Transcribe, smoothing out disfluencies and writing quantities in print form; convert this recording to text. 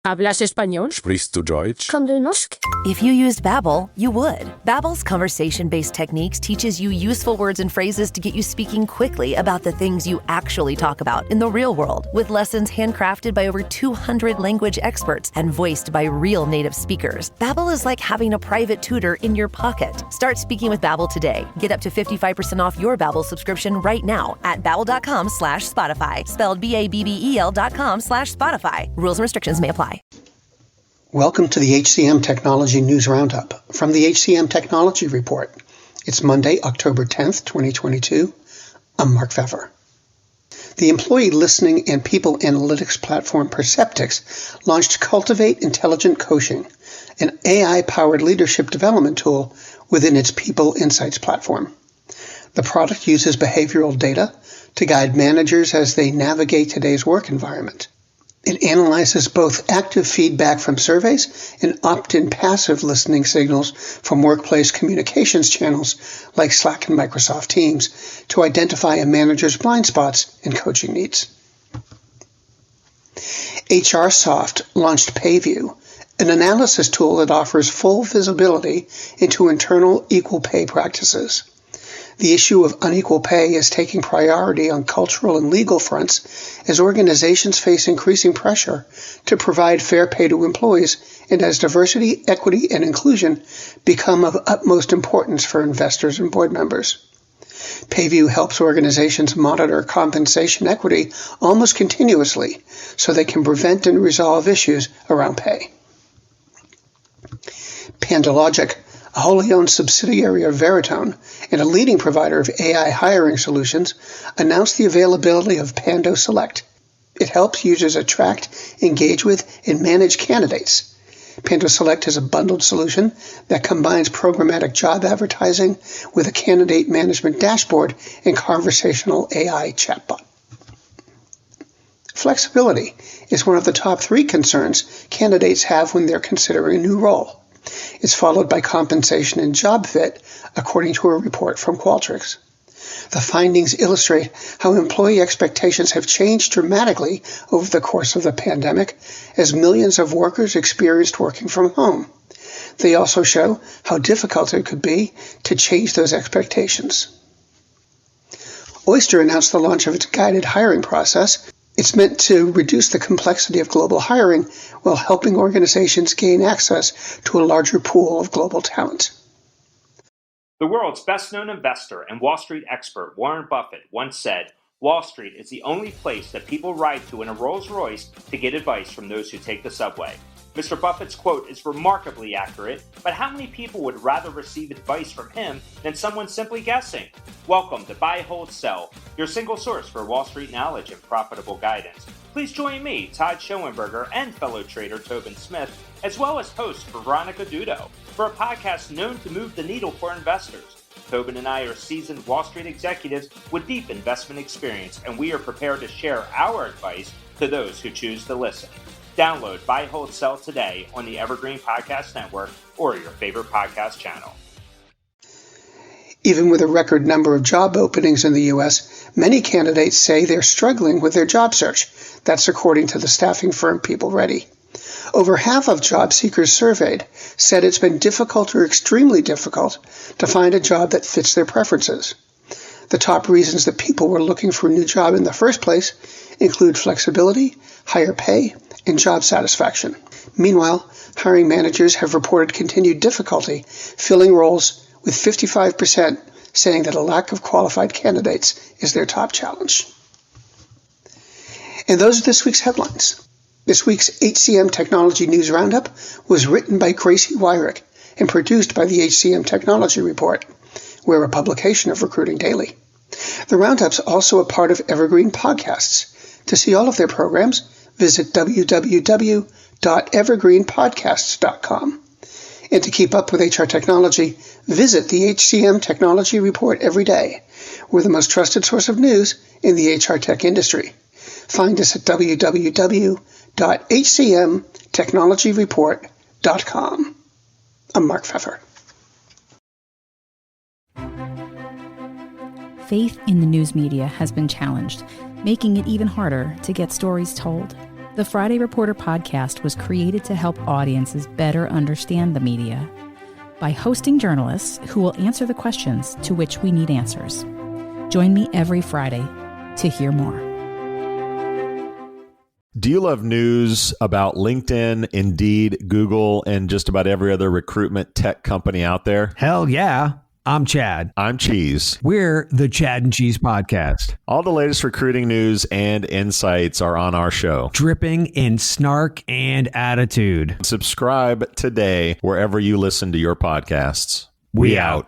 ¿Hablas español? Sprichst du Deutsch? Kan du norsk? If you used Babbel, you would. Babbel's conversation-based techniques teaches you useful words and phrases to get you speaking quickly about the things you actually talk about in the real world, with lessons handcrafted by over 200 language experts and voiced by real native speakers. Babbel is like having a private tutor in your pocket. Start speaking with Babbel today. Get up to 55% off your Babbel subscription right now at babbel.com/Spotify. Spelled BABBEL.com/Spotify. Rules and restrictions may apply. Welcome to the HCM Technology News Roundup from the HCM Technology Report. It's Monday, October 10th, 2022. I'm Mark Pfeffer. The employee listening and people analytics platform Perceptyx launched Cultivate Intelligent Coaching, an AI-powered leadership development tool within its People Insights platform. The product uses behavioral data to guide managers as they navigate today's work environment. It analyzes both active feedback from surveys and opt-in passive listening signals from workplace communications channels like Slack and Microsoft Teams to identify a manager's blind spots and coaching needs. HRSoft launched PAYview, an analysis tool that offers full visibility into internal equal pay practices. The issue of unequal pay is taking priority on cultural and legal fronts as organizations face increasing pressure to provide fair pay to employees and as diversity, equity, and inclusion become of utmost importance for investors and board members. PAYview helps organizations monitor compensation equity almost continuously so they can prevent and resolve issues around pay. PandaLogic, a wholly owned subsidiary of Veritone and a leading provider of AI hiring solutions, announced the availability of Pando Select. It helps users attract, engage with, and manage candidates. Pando Select is a bundled solution that combines programmatic job advertising with a candidate management dashboard and conversational AI chatbot. Flexibility is one of the top 3 concerns candidates have when they're considering a new role. It's followed by compensation and job fit, according to a report from Qualtrics. The findings illustrate how employee expectations have changed dramatically over the course of the pandemic as millions of workers experienced working from home. They also show how difficult it could be to change those expectations. Oyster announced the launch of its guided hiring process. It's meant to reduce the complexity of global hiring while helping organizations gain access to a larger pool of global talent. The world's best-known investor and Wall Street expert Warren Buffett once said, "Wall Street is the only place that people ride to in a Rolls-Royce to get advice from those who take the subway." Mr. Buffett's quote is remarkably accurate, but how many people would rather receive advice from him than someone simply guessing? Welcome to Buy, Hold, Sell, your single source for Wall Street knowledge and profitable guidance. Please join me, Todd Schoenberger, and fellow trader Tobin Smith, as well as host Veronica Dudo, for a podcast known to move the needle for investors. Tobin and I are seasoned Wall Street executives with deep investment experience, and we are prepared to share our advice to those who choose to listen. Download Buy, Hold, Sell today on the Evergreen Podcast Network or your favorite podcast channel. Even with a record number of job openings in the U.S., many candidates say they're struggling with their job search. That's according to the staffing firm PeopleReady. Over half of job seekers surveyed said it's been difficult or extremely difficult to find a job that fits their preferences. The top reasons that people were looking for a new job in the first place include flexibility, higher pay, and job satisfaction. Meanwhile, hiring managers have reported continued difficulty filling roles, with 55% saying that a lack of qualified candidates is their top challenge. And those are this week's headlines. This week's HCM Technology News Roundup was written by Gracie Wyrick and produced by the HCM Technology Report. We're a publication of Recruiting Daily. The Roundup's also a part of Evergreen Podcasts. To see all of their programs, visit www.evergreenpodcasts.com. And to keep up with HR technology, visit the HCM Technology Report every day. We're the most trusted source of news in the HR tech industry. Find us at www.hcmtechnologyreport.com. I'm Mark Pfeffer. Faith in the news media has been challenged, making it even harder to get stories told. The Friday Reporter podcast was created to help audiences better understand the media by hosting journalists who will answer the questions to which we need answers. Join me every Friday to hear more. Do you love news about LinkedIn, Indeed, Google, and just about every other recruitment tech company out there? Hell yeah. I'm Chad. I'm Cheese. We're the Chad and Cheese Podcast. All the latest recruiting news and insights are on our show. Dripping in snark and attitude. Subscribe today wherever you listen to your podcasts. We out.